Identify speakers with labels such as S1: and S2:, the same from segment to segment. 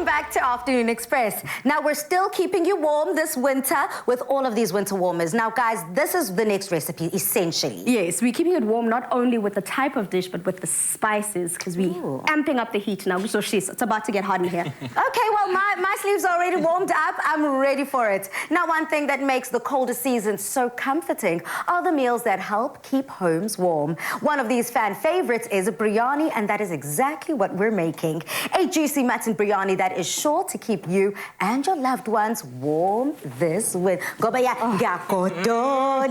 S1: Welcome back to Afternoon Express. Now, we're still keeping you warm this winter with all of these winter warmers. Now, guys, this is the next recipe, essentially.
S2: Yes, we're keeping it warm not only with the type of dish, but with the spices, because we're amping up the heat now. So it's about to get hot in here.
S1: Okay, well, my sleeves are already warmed up. I'm ready for it. Now, one thing that makes the colder seasons so comforting are the meals that help keep homes warm. One of these fan favorites is a biryani, and that is exactly what we're making. A juicy mutton biryani that is sure to keep you and your loved ones warm this winter. Gobaya Gyakotola.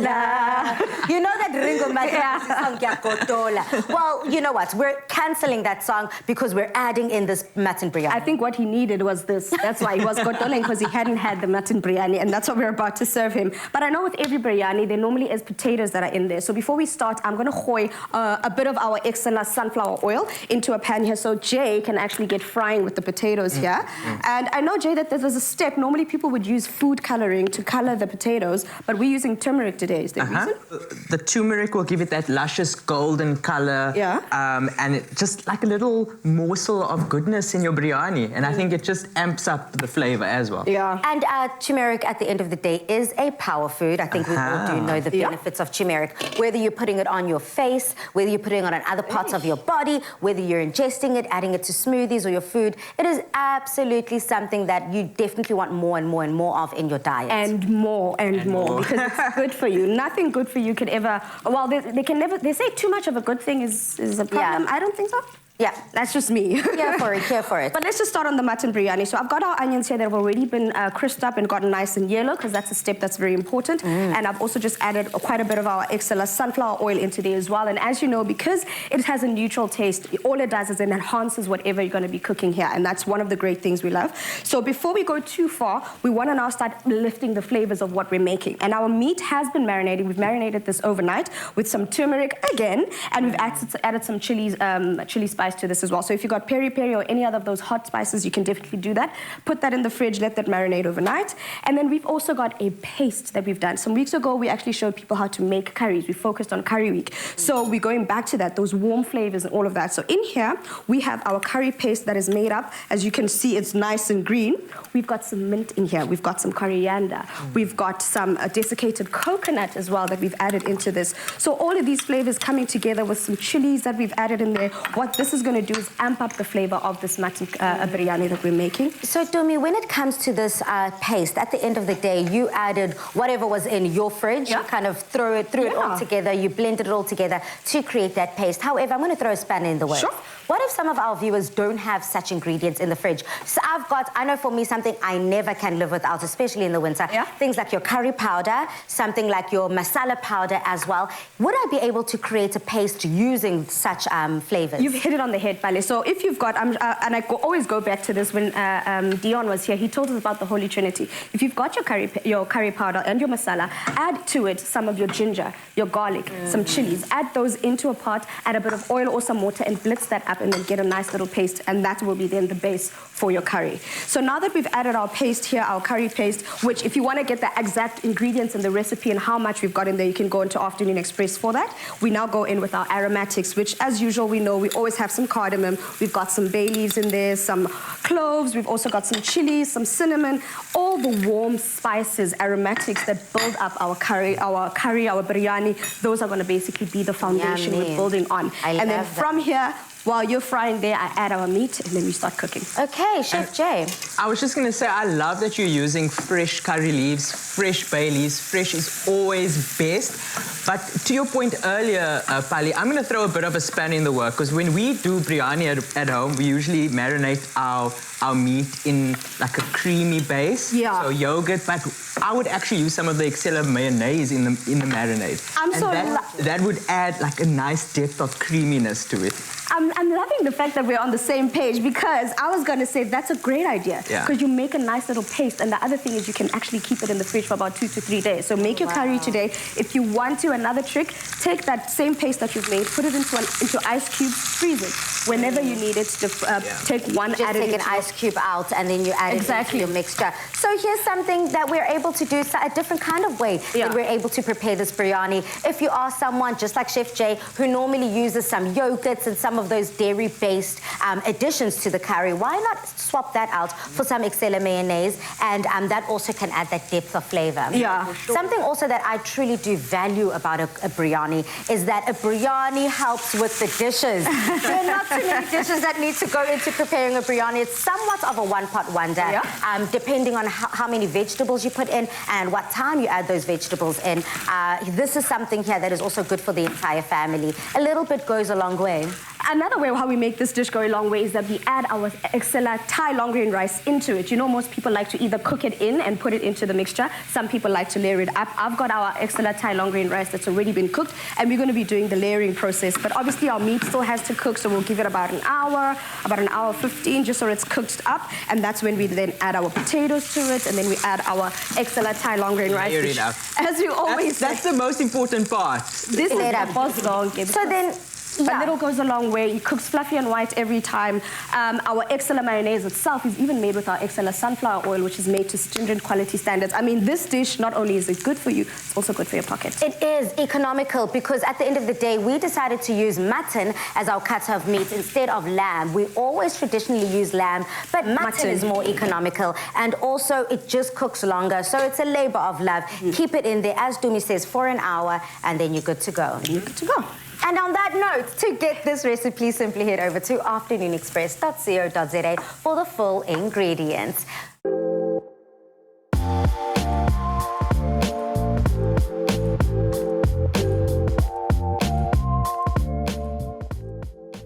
S1: You know that Ringo Madiba song Gyakotola. Well, you know what? We're cancelling that song because we're adding in this mutton biryani.
S2: I think what he needed was this. That's why he was gotoling, because he hadn't had the mutton biryani, and that's what we're about to serve him. But I know with every biryani, there normally is potatoes that are in there. So before we start, I'm going to hoy a bit of our EXCELLA sunflower oil into a pan here so Jay can actually get frying with the potatoes here. And I know, Jay, that there's a step. Normally people would use food coloring to color the potatoes, but we're using turmeric today. Is there a reason?
S3: The turmeric will give it that luscious golden color.
S2: Yeah.
S3: And it just like a little morsel of goodness in your biryani. And I think it just amps up the flavor as well.
S2: Yeah.
S1: And turmeric, at the end of the day, is a power food. I think we all do know the benefits of turmeric. Whether you're putting it on your face, whether you're putting it on other parts of your body, whether you're ingesting it, adding it to smoothies or your food, it is absolutely something that you definitely want more and more and more of in your diet.
S2: And more, because it's good for you. Nothing good for you can ever, well, they say too much of a good thing is a problem. I don't think so.
S1: Yeah,
S2: that's just me.
S1: Here for it.
S2: But let's just start on the mutton biryani. So I've got our onions here that have already been crisped up and gotten nice and yellow, because that's a step that's very important. And I've also just added quite a bit of our EXCELLA sunflower oil into there as well. And as you know, because it has a neutral taste, all it does is it enhances whatever you're going to be cooking here. And that's one of the great things we love. So before we go too far, we want to now start lifting the flavors of what we're making. And our meat has been marinated. We've marinated this overnight with some turmeric again, and we've added some chili spice to this as well. So if you've got peri-peri or any other of those hot spices, you can definitely do that. Put that in the fridge, let that marinate overnight. And then we've also got a paste that we've done. Some weeks ago, we actually showed people how to make curries. We focused on curry week. So we're going back to that, those warm flavors and all of that. So in here, we have our curry paste that is made up. As you can see, it's nice and green. We've got some mint in here. We've got some coriander. We've got some desiccated coconut as well that we've added into this. So all of these flavors coming together with some chilies that we've added in there. What this is going to do is amp up the flavor of this mutton biryani that we're making.
S1: So, Domi, when it comes to this paste, at the end of the day, you added whatever was in your fridge, you kind of threw it all together, you blended it all together to create that paste. However, I'm going to throw a spanner in the works.
S2: Sure.
S1: What if some of our viewers don't have such ingredients in the fridge? So I know for me, something I never can live without, especially in the winter, things like your curry powder, something like your masala powder as well. Would I be able to create a paste using such flavors?
S2: You've hit it on the head, Pale. So if you've got, and I always go back to this when Dion was here, he told us about the Holy Trinity. If you've got your curry powder and your masala, add to it some of your ginger, your garlic, some chilies. Add those into a pot, add a bit of oil or some water and blitz that up, and then get a nice little paste, and that will be then the base for your curry. So now that we've added our paste here, our curry paste, which if you want to get the exact ingredients in the recipe and how much we've got in there, you can go into Afternoon Express for that. We now go in with our aromatics, which as usual we know we always have some cardamom, we've got some bay leaves in there, some cloves, we've also got some chilies, some cinnamon, all the warm spices, aromatics that build up our curry, our biryani. Those are going to basically be the foundation we're building on. And then from here, while you're frying there, I add our meat, and then we start cooking.
S1: Okay, Chef Jay.
S3: I was just going to say, I love that you're using fresh curry leaves, fresh bay leaves. Fresh is always best. But to your point earlier, Pali, I'm going to throw a bit of a spanner in the work, because when we do biryani at home, we usually marinate our meat in like a creamy base. So yogurt, but I would actually use some of the EXCELLA mayonnaise in the marinade. That would add like a nice depth of creaminess to it.
S2: I'm loving the fact that we're on the same page, because I was going to say that's a great idea, because you make a nice little paste, and the other thing is you can actually keep it in the fridge for about 2 to 3 days. So make your curry today. If you want to, another trick, take that same paste that you've made, put it into ice cubes, freeze it. Whenever you need it, take one,
S1: add it. Just take an ice cube out, and then you add it into your mixture. So here's something that we're able to do a different kind of way that we're able to prepare this biryani. If you are someone just like Chef Jay, who normally uses some yogurts and some of those those dairy-based additions to the curry, why not swap that out for some EXCELLA mayonnaise? And that also can add that depth of flavor.
S2: Yeah.
S1: Something also that I truly do value about a biryani is that a biryani helps with the dishes. There are not too many dishes that need to go into preparing a biryani. It's somewhat of a one-pot wonder, depending on how many vegetables you put in and what time you add those vegetables in. This is something here that is also good for the entire family. A little bit goes a long way.
S2: Another way how we make this dish go a long way is that we add our EXCELLA Thai long grain rice into it. You know, most people like to either cook it in and put it into the mixture. Some people like to layer it up. I've got our EXCELLA Thai long grain rice that's already been cooked, and we're going to be doing the layering process. But obviously our meat still has to cook, so we'll give it about an hour 15, just so it's cooked up. And that's when we then add our potatoes to it, and then we add our EXCELLA Thai long grain rice.
S3: Layer it up.
S2: As we always say.
S3: That's the most important part.
S2: This is the boss dog. So
S1: then,
S2: a little goes a long way. It cooks fluffy and white every time. Our EXCELLA mayonnaise itself is even made with our EXCELLA sunflower oil, which is made to stringent quality standards. I mean, this dish, not only is it good for you, it's also good for your pocket.
S1: It is economical because at the end of the day, we decided to use mutton as our cut of meat instead of lamb. We always traditionally use lamb, but mutton is more economical. And also, it just cooks longer. So it's a labor of love. Keep it in there, as Dumi says, for an hour, and then you're good to go.
S2: You're good to go.
S1: And on that note, to get this recipe, simply head over to afternoonexpress.co.za for the full ingredients.